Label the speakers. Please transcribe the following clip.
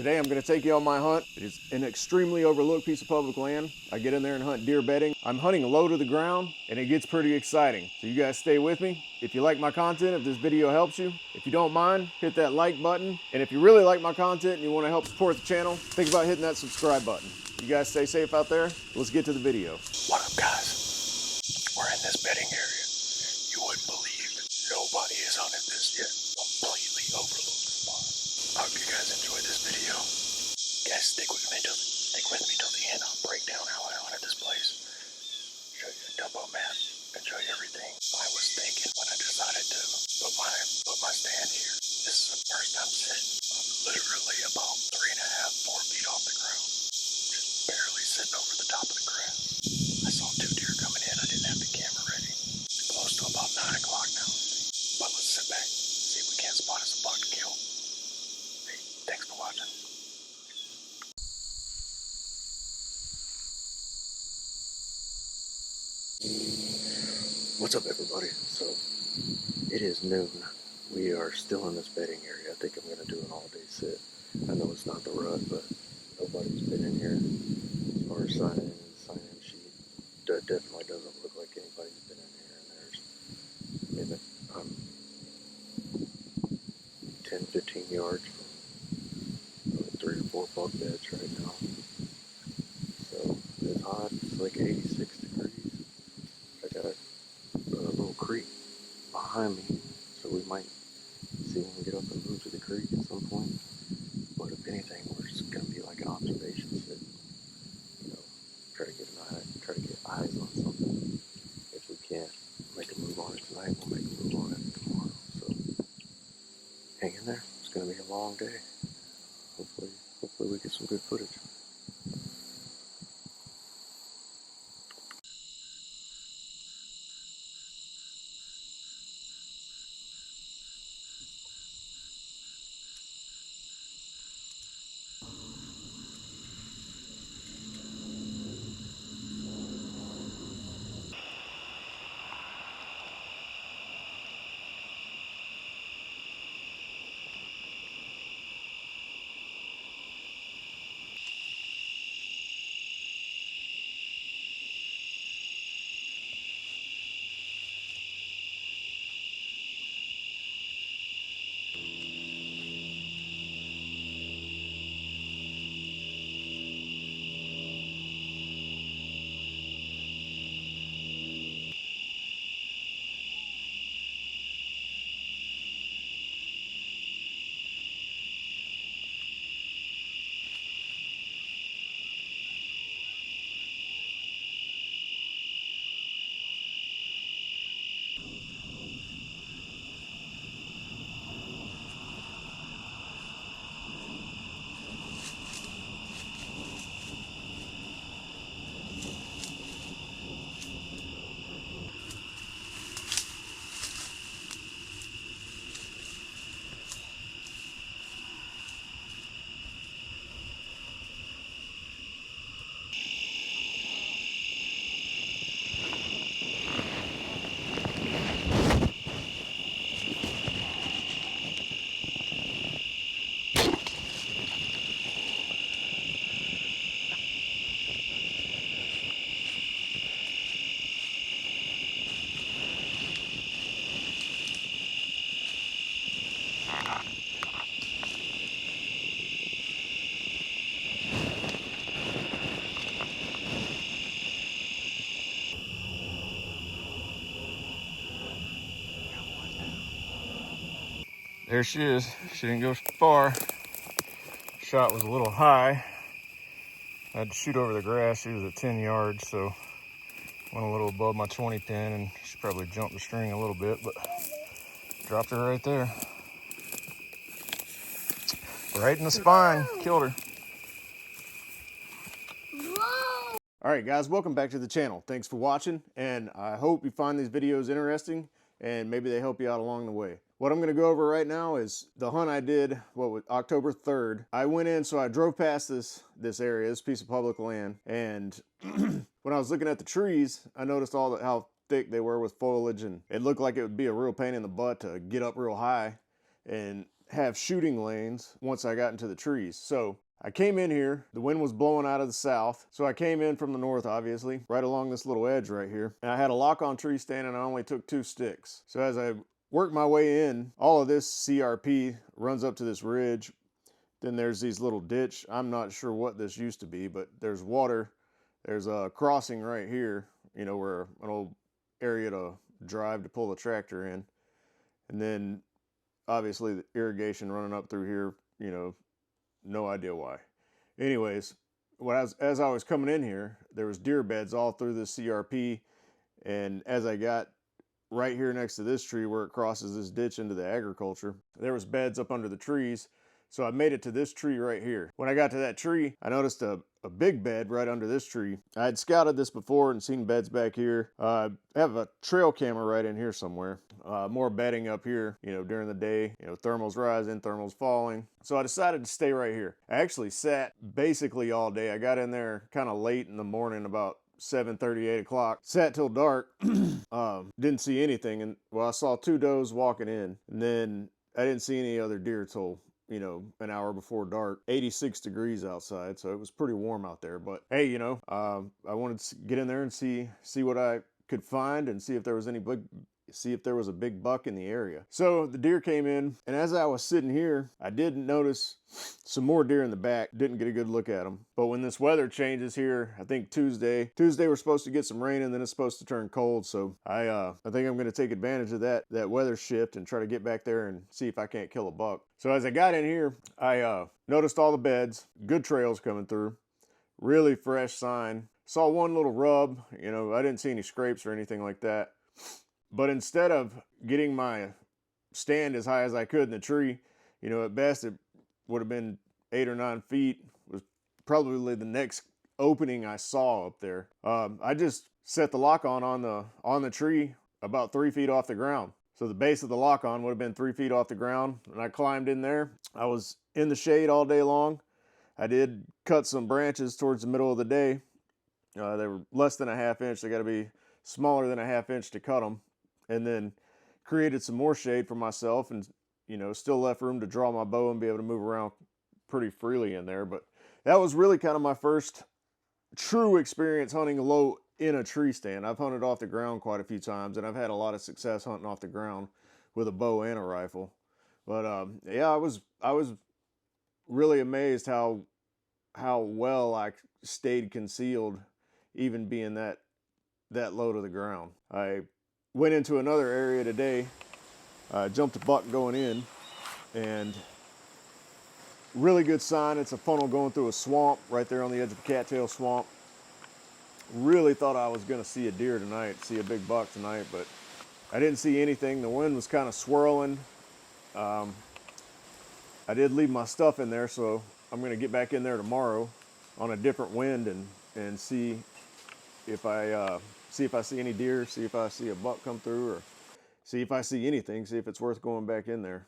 Speaker 1: Today I'm going to take you on my hunt. It is an extremely overlooked piece of public land. I get in there and hunt deer bedding. I'm hunting low to the ground and it gets pretty exciting. So you guys stay with me. If you like my content, if this video helps you, if you don't mind, hit that like button. And if you really like my content and you want to help support the channel, think about hitting that subscribe button. You guys stay safe out there. Let's get to the video.
Speaker 2: What up, guys? We're in this bedding area. You wouldn't believe nobody has hunted this yet. Completely overlooked spot. I hope you guys enjoy this video. Guys, stick with me till the end. I'll break down how I hunted this place. Show you a topo map and show you everything I was thinking when I decided to put my stand here. This is the first I'm sitting. I'm literally about 3.5, 4 feet off the ground. Just barely sitting over the top of the grass. I saw 2 deer coming in. I didn't have the camera ready. It's close to about 9 o'clock now. But let's sit back, see if we can't spot us a buck to kill. Hey, thanks for watching. What's up, everybody? So, it is noon. We are still in this bedding area. I think I'm going to do an all-day sit. I know it's not the rut, but nobody's been in here as far as signing in the sign-in sheet. That definitely doesn't look like anybody's been in here. And there's, I'm 10, 15 yards from 3 or 4 buck beds right now. So it's hot. It's like 86 degrees. I got a little creek behind me, so we might see when we get up and move to the creek at some point. But if anything, we're just gonna be like an observation sit. You know, try to get eyes on something. If we can't make a move on it tonight, we'll make a move on it tomorrow. So hang in there. It's gonna be a long day. Hopefully we get some good footage.
Speaker 1: There she is. She didn't go far. Shot was a little high. I had to shoot over the grass. She was at 10 yards, so went a little above my 20 pin, and she probably jumped the string a little bit, but dropped her right there. Right in the spine. Killed her. All right, guys, welcome back to the channel. Thanks for watching, and I hope you find these videos interesting and maybe they help you out along the way. What I'm gonna go over right now is the hunt I did, October 3rd. I went in, so I drove past this area, this piece of public land, and when I was looking at the trees, I noticed how thick they were with foliage, and it looked like it would be a real pain in the butt to get up real high. And have shooting lanes once I got into the trees. So I came in here, the wind was blowing out of the south, so I came in from the north, obviously, right along this little edge right here. And I had a lock-on tree stand and I only took 2 sticks. So as I worked my way in, all of this CRP runs up to this ridge. Then there's these little ditch. I'm not sure what this used to be, but there's water. There's a crossing right here, you know, where an old area to drive to pull the tractor in. And then obviously the irrigation running up through here, you know, no idea why. Anyways, as I was coming in here, there was deer beds all through this CRP. And as I got right here next to this tree where it crosses this ditch into the agriculture, there was beds up under the trees. So I made it to this tree right here. When I got to that tree, I noticed a big bed right under this tree. I had scouted this before and seen beds back here. I have a trail camera right in here somewhere. More bedding up here, you know, during the day, you know, thermals rising, thermals falling. So I decided to stay right here. I actually sat basically all day. I got in there kind of late in the morning, about 7:30, 8 o'clock. Sat till dark. Didn't see anything. And well, I saw 2 does walking in, and then I didn't see any other deer till, you know, an hour before dark. 86 degrees outside, so it was pretty warm out there. But hey, you know, I wanted to get in there and see what I could find and see if there was a big buck in the area. So the deer came in, and as I was sitting here, I did notice some more deer in the back. Didn't get a good look at them. But when this weather changes here, I think Tuesday we're supposed to get some rain, and then it's supposed to turn cold. So I think I'm going to take advantage of that weather shift and try to get back there and see if I can't kill a buck. So as I got in here, I noticed all the beds, good trails coming through, really fresh sign. Saw one little rub, you know, I didn't see any scrapes or anything like that. But instead of getting my stand as high as I could in the tree, you know, at best it would have been 8 or 9 feet, was probably the next opening I saw up there. I just set the lock on the tree about 3 feet off the ground. So the base of the lock on would have been 3 feet off the ground, and I climbed in there. I was in the shade all day long. I did cut some branches towards the middle of the day. They were less than a ½ inch. They got to be smaller than a ½ inch to cut them. And then created some more shade for myself, and, you know, still left room to draw my bow and be able to move around pretty freely in there. But that was really kind of my first true experience hunting low in a tree stand. I've hunted off the ground quite a few times, and I've had a lot of success hunting off the ground with a bow and a rifle. But yeah, I was really amazed how well I stayed concealed, even being that low to the ground. I went into another area today, jumped a buck going in, and really good sign. It's a funnel going through a swamp right there on the edge of the cattail swamp. Really thought I was going to see a deer tonight, see a big buck tonight, but I didn't see anything. The wind was kind of swirling. I did leave my stuff in there, so I'm going to get back in there tomorrow on a different wind and see if I see any deer, see if I see a buck come through, or see if I see anything, see if it's worth going back in there.